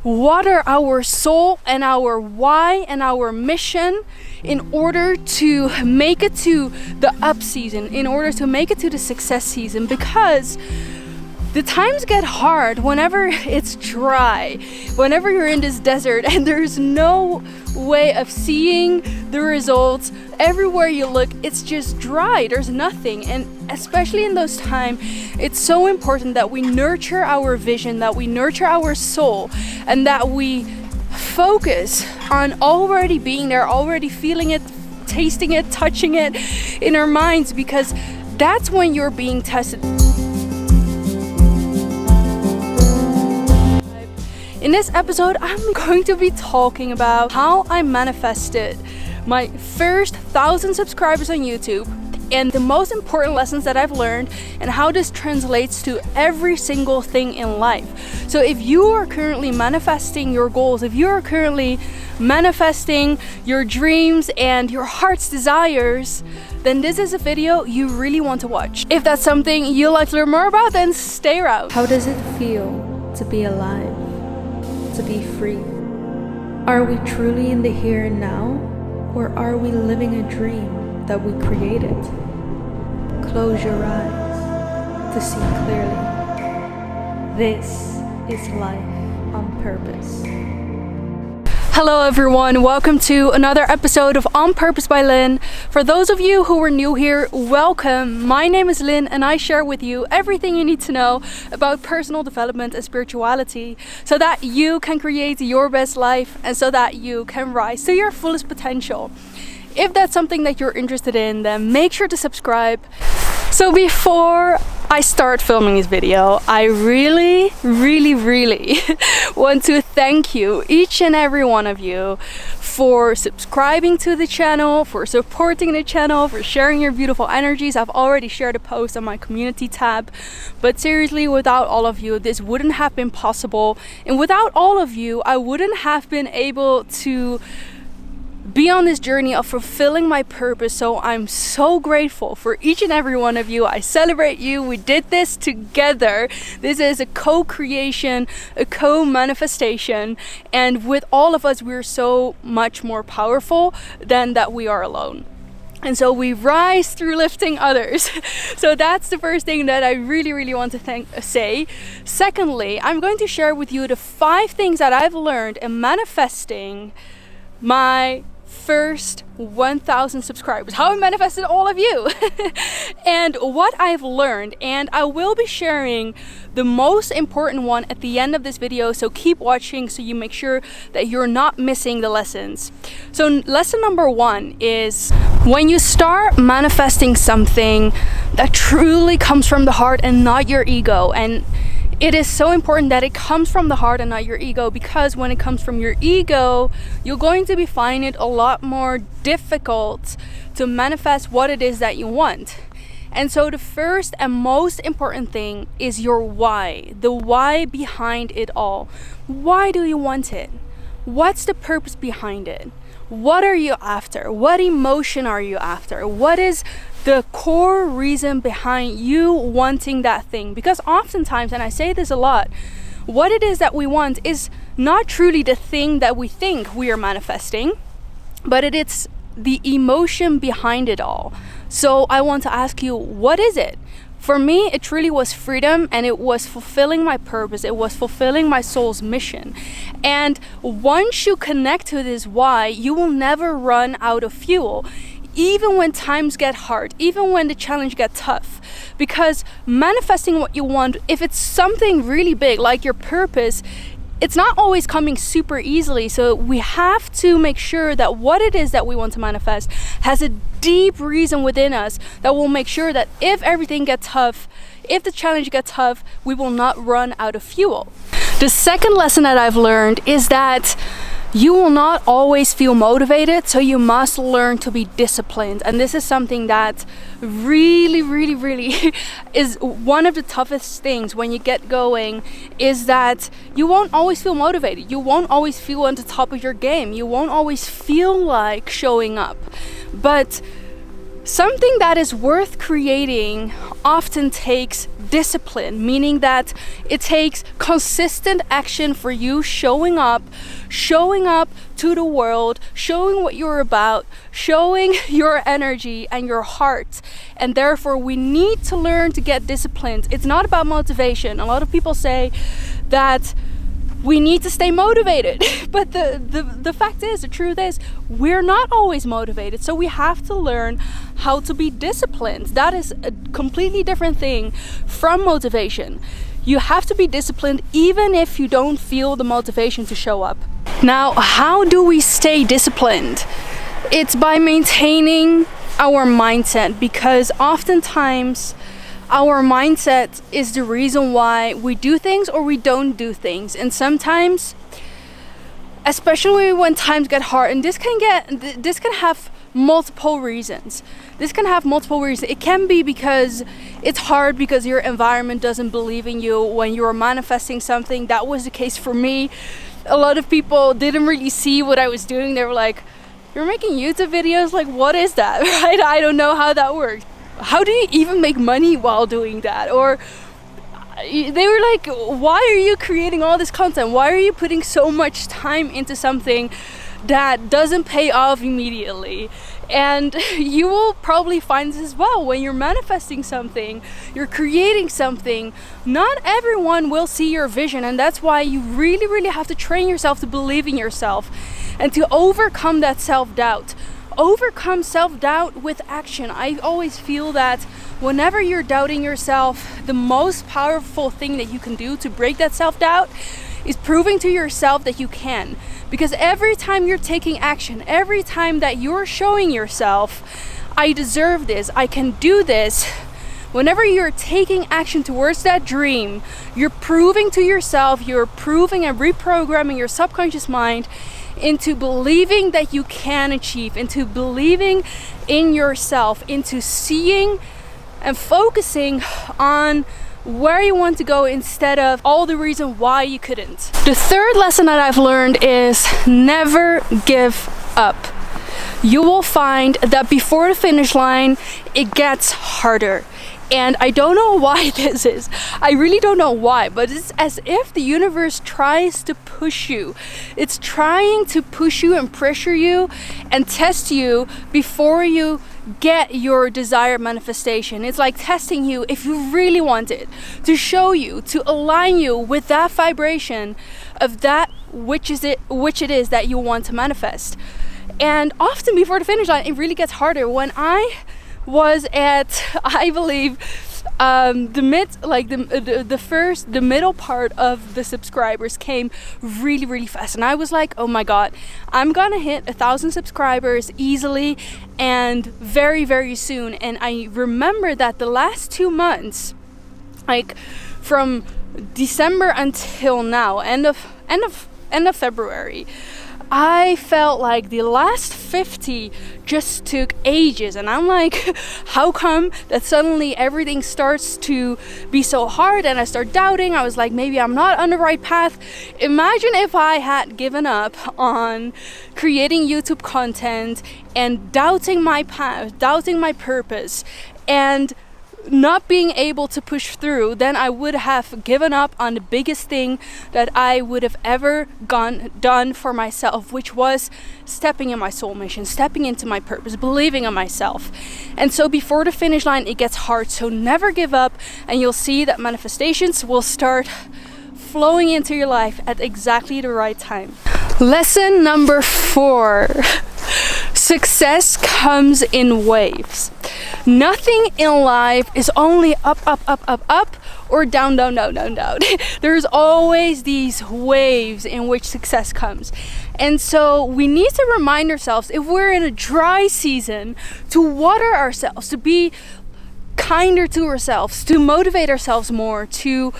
what are our soul and our why and our mission in order to make it to the up season, in order to make it to the success season. Because the times get hard whenever it's dry, whenever you're in this desert and there's no way of seeing the results. Everywhere you look, it's just dry, there's nothing. And especially in those times, it's so important that we nurture our vision, that we nurture our soul, and that we focus on already being there, already feeling it, tasting it, touching it in our minds, because that's when you're being tested. In this episode, I'm going to be talking about how I manifested my first 1,000 subscribers on YouTube and the most important lessons that I've learned and how this translates to every single thing in life. So if you are currently manifesting your goals, if you are currently manifesting your dreams and your heart's desires, then this is a video you really want to watch. If that's something you'd like to learn more about, then stay around. How does it feel to be alive? To be free? Are we truly in the here and now, or are we living a dream that we created? Close your eyes to see clearly. This is life on purpose. Hello everyone, welcome to another episode of On Purpose by Lynn. For those of you who are new here, welcome. My name is Lynn and I share with you everything you need to know about personal development and spirituality so that you can create your best life and so that you can rise to your fullest potential. If that's something that you're interested in, then make sure to subscribe. So before I start filming this video, I really want to thank you, each and every one of you, for subscribing to the channel, for supporting the channel, for sharing your beautiful energies. I've already shared a post on my community tab, but seriously, without all of you, this wouldn't have been possible. And without all of you, I wouldn't have been able to be on this journey of fulfilling my purpose. So I'm so grateful for each and every one of you. I celebrate you. We did this together. This is a co-creation, a co-manifestation, and with all of us, we're so much more powerful than that we are alone. And so we rise through lifting others. So that's the first thing that I really want to say. Secondly, I'm going to share with you the 5 things that I've learned in manifesting my first 1,000 subscribers, how I manifested all of you and what I've learned. And I will be sharing the most important one at the end of this video, so keep watching so you make sure that you're not missing the lessons. So lesson number 1 is when you start manifesting something that truly comes from the heart and not your ego. And it is so important that it comes from the heart and not your ego, because when it comes from your ego, you're going to be finding it a lot more difficult to manifest what it is that you want. And so the first and most important thing is your why, the why behind it all. Why do you want it? What's the purpose behind it? What are you after? What emotion are you after? What is the core reason behind you wanting that thing? Because oftentimes, and I say this a lot, what it is that we want is not truly the thing that we think we are manifesting, but it's the emotion behind it all. So I want to ask you, what is it? For me, it truly was freedom, and it was fulfilling my purpose. It was fulfilling my soul's mission. And once you connect to this why, you will never run out of fuel, even when times get hard, even when the challenge gets tough. Because manifesting what you want, if it's something really big like your purpose, it's not always coming super easily. So we have to make sure that what it is that we want to manifest has a deep reason within us that will make sure that if everything gets tough, if the challenge gets tough, we will not run out of fuel. The second lesson that I've learned is that you will not always feel motivated, so you must learn to be disciplined. And this is something that really is one of the toughest things when you get going, is that you won't always feel motivated. You won't always feel on the top of your game. You won't always feel like showing up. But Something that is worth creating often takes discipline, meaning that it takes consistent action for you showing up to the world, showing what you're about, showing your energy and your heart. And therefore we need to learn to get disciplined. It's not about motivation. A lot of people say that we need to stay motivated, but the fact is, the truth is, we're not always motivated. So we have to learn how to be disciplined. That is a completely different thing from motivation. You have to be disciplined even if you don't feel the motivation to show up. Now, how do we stay disciplined? It's by maintaining our mindset, because oftentimes our mindset is the reason why we do things or we don't do things. And sometimes, especially when times get hard, and this can have multiple reasons. It can be because it's hard because your environment doesn't believe in you when you're manifesting something. That was the case for me. A lot of people didn't really see what I was doing. They were like, "You're making YouTube videos? Like, what is that?" Right? I don't know how that works. How do you even make money while doing that? Or they were like, "Why are you creating all this content? Why are you putting so much time into something that doesn't pay off immediately?" And you will probably find this as well. When you're manifesting something, you're creating something, not everyone will see your vision. And that's why you really, really have to train yourself to believe in yourself and to overcome that self-doubt. Overcome self-doubt with action. I always feel that whenever you're doubting yourself, the most powerful thing that you can do to break that self-doubt is proving to yourself that you can. Because every time you're taking action, every time that you're showing yourself, "I deserve this, I can do this," whenever you're taking action towards that dream, you're proving to yourself, you're proving and reprogramming your subconscious mind into believing that you can achieve, into believing in yourself, into seeing and focusing on where you want to go instead of all the reason why you couldn't. The third lesson that I've learned is never give up. You will find that before the finish line, it gets harder. And I don't know why this is. I really don't know why, but it's as if the universe tries to push you. It's trying to push you and pressure you and test you before you get your desired manifestation. It's like testing you if you really want it, to show you, to align you with that vibration of that which it is that you want to manifest. And often before the finish line, it really gets harder. When I was at, I believe, the middle part of the subscribers came really, really fast, and I was like, "Oh my god, I'm gonna hit 1,000 subscribers easily and very, very soon." And I remember that the last 2 months, like from December until now, end of February, I felt like the last 50 just took ages. And I'm like, how come that suddenly everything starts to be so hard? And I start doubting. I was like, maybe I'm not on the right path. Imagine if I had given up on creating YouTube content and doubting my path, doubting my purpose, and not being able to push through. Then I would have given up on the biggest thing that I would have ever done for myself, which was stepping in my soul mission, stepping into my purpose, believing in myself. And so before the finish line, it gets hard. So never give up, and you'll see that manifestations will start flowing into your life at exactly the right time. Lesson number 4. Success comes in waves. Nothing in life is only up, or down. There's always these waves in which success comes. And so we need to remind ourselves, if we're in a dry season, to water ourselves, to be kinder to ourselves, to motivate ourselves more, to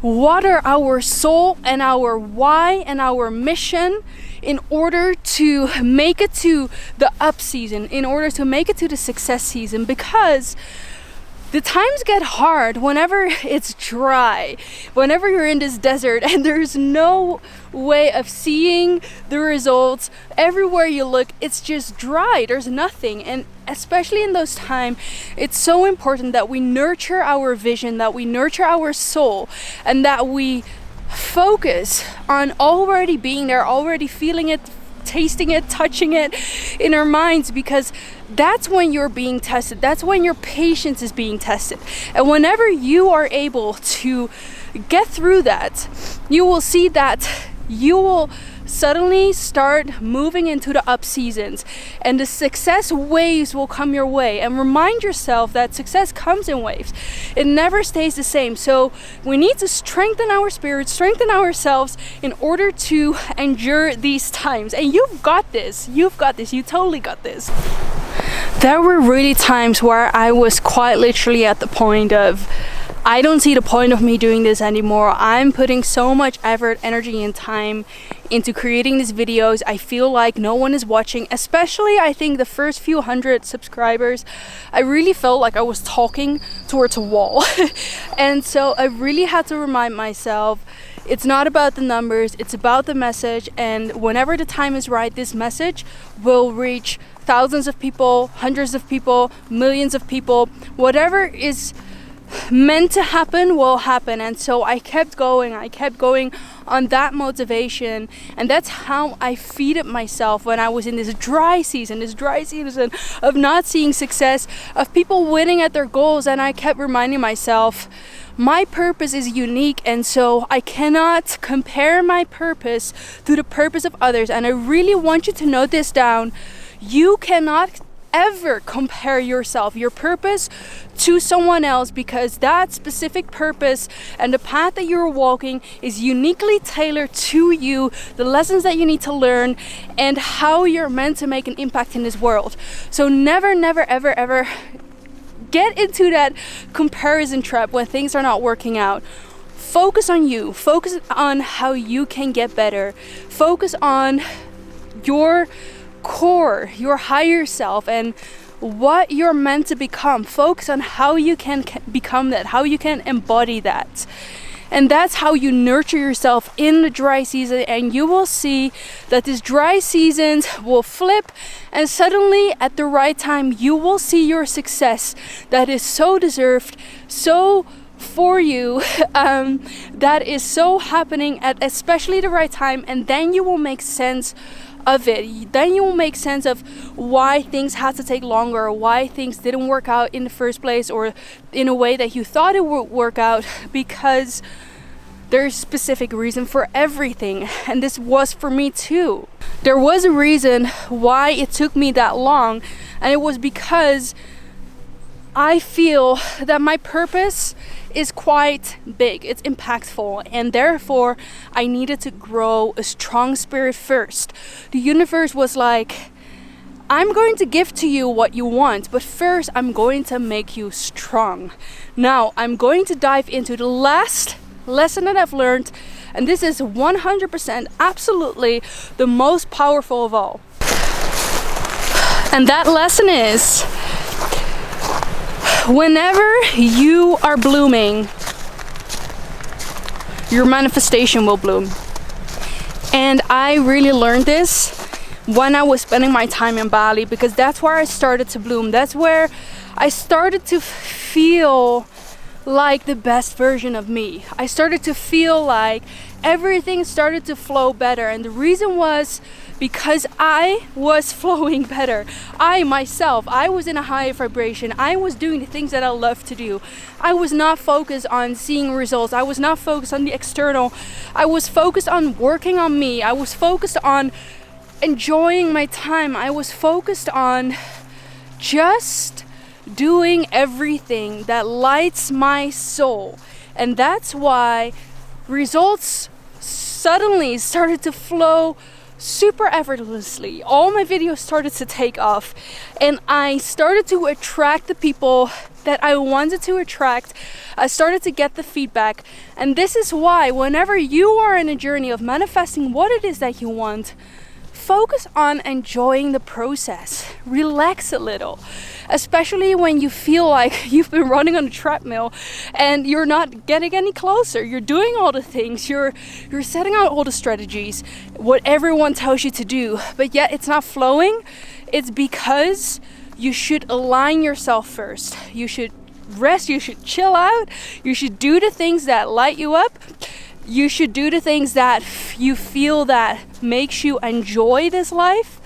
water our soul and our why and our mission, in order to make it to the up season, in order to make it to the success season. Because the times get hard whenever it's dry, whenever you're in this desert and there's no way of seeing the results. Everywhere you look, it's just dry, there's nothing. And especially in those times, it's so important that we nurture our vision, that we nurture our soul, and that we focus on already being there, already feeling it, tasting it, touching it in our minds, because that's when you're being tested. That's when your patience is being tested. And whenever you are able to get through that, you will see that you will suddenly start moving into the up seasons, and the success waves will come your way. And remind yourself that success comes in waves. It never stays the same. So we need to strengthen our spirit, strengthen ourselves in order to endure these times. And you've got this. You've got this. You totally got this. There were really times where I was quite literally at the point of, I don't see the point of me doing this anymore. I'm putting so much effort, energy, and time into creating these videos. I feel like no one is watching, especially I think the first few hundred subscribers. I really felt like I was talking towards a wall. And so I really had to remind myself, it's not about the numbers, it's about the message. And whenever the time is right, this message will reach thousands of people, hundreds of people, millions of people. Whatever is meant to happen will happen. And so I kept going on that motivation, and that's how I feeded myself when I was in this dry season of not seeing success, of people winning at their goals. And I kept reminding myself, my purpose is unique, and so I cannot compare my purpose to the purpose of others. And I really want you to note this down. You cannot ever compare yourself, your purpose, to someone else, because that specific purpose and the path that you're walking is uniquely tailored to you, the lessons that you need to learn, and how you're meant to make an impact in this world. So never, ever, ever get into that comparison trap when things are not working out. Focus on you. Focus on how you can get better. Focus on your core, your higher self, and what you're meant to become. Focus on how you can become that, how you can embody that. And that's how you nurture yourself in the dry season. And you will see that these dry seasons will flip, and suddenly at the right time you will see your success that is so deserved, so for you, that is so happening at especially the right time. And then you will make sense of it. Then you will make sense of why things had to take longer, or why things didn't work out in the first place, or in a way that you thought it would work out, because there's a specific reason for everything. And this was for me too. There was a reason why it took me that long, and it was because I feel that my purpose is quite big, it's impactful, and therefore I needed to grow a strong spirit first. The universe was like, I'm going to give to you what you want, but first I'm going to make you strong. Now I'm going to dive into the last lesson that I've learned, and this is 100% absolutely the most powerful of all. And that lesson is, whenever you are blooming, your manifestation will bloom. And I really learned this when I was spending my time in Bali, because that's where I started to bloom. That's where I started to feel like the best version of me. I started to feel like everything started to flow better. And the reason was because I was flowing better. I myself, I was in a high vibration. I was doing the things that I love to do. I was not focused on seeing results. I was not focused on the external. I was focused on working on me. I was focused on enjoying my time. I was focused on just doing everything that lights my soul. And that's why results suddenly started to flow super effortlessly. All my videos started to take off, and I started to attract the people that I wanted to attract. I started to get the feedback. And this is why whenever you are in a journey of manifesting what it is that you want, focus on enjoying the process. Relax a little, especially when you feel like you've been running on a treadmill and you're not getting any closer. You're doing all the things, you're setting out all the strategies, what everyone tells you to do, but yet it's not flowing. It's because you should align yourself first. You should rest, you should chill out, you should do the things that light you up. You should do the things that you feel that makes you enjoy this life.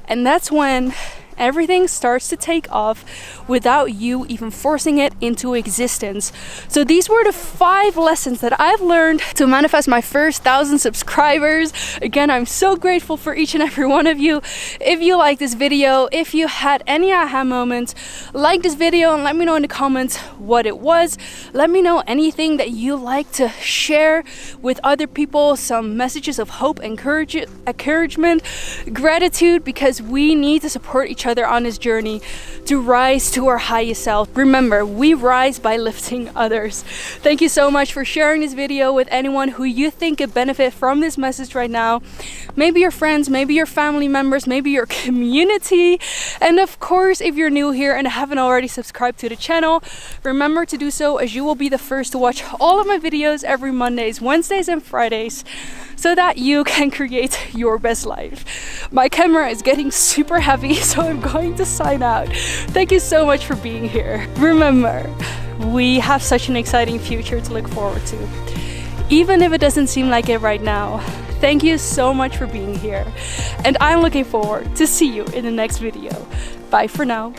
And that's when everything starts to take off without you even forcing it into existence. So these were the 5 lessons that I've learned to manifest my first 1,000 subscribers. Again, I'm so grateful for each and every one of you. If you like this video, if you had any aha moments, like this video and let me know in the comments what it was. Let me know anything that you like to share with other people, some messages of hope, encouragement, gratitude, because we need to support each other on this journey to rise to our highest self. Remember, we rise by lifting others. Thank you so much for sharing this video with anyone who you think could benefit from this message right now. Maybe your friends, maybe your family members, maybe your community. And of course, if you're new here and haven't already subscribed to the channel, remember to do so, as you will be the first to watch all of my videos every Mondays, Wednesdays and Fridays, so that you can create your best life. My camera is getting super heavy, so I'm going to sign out. Thank you so much for being here. Remember, we have such an exciting future to look forward to, even if it doesn't seem like it right now. Thank you so much for being here, and I'm looking forward to see you in the next video. Bye for now.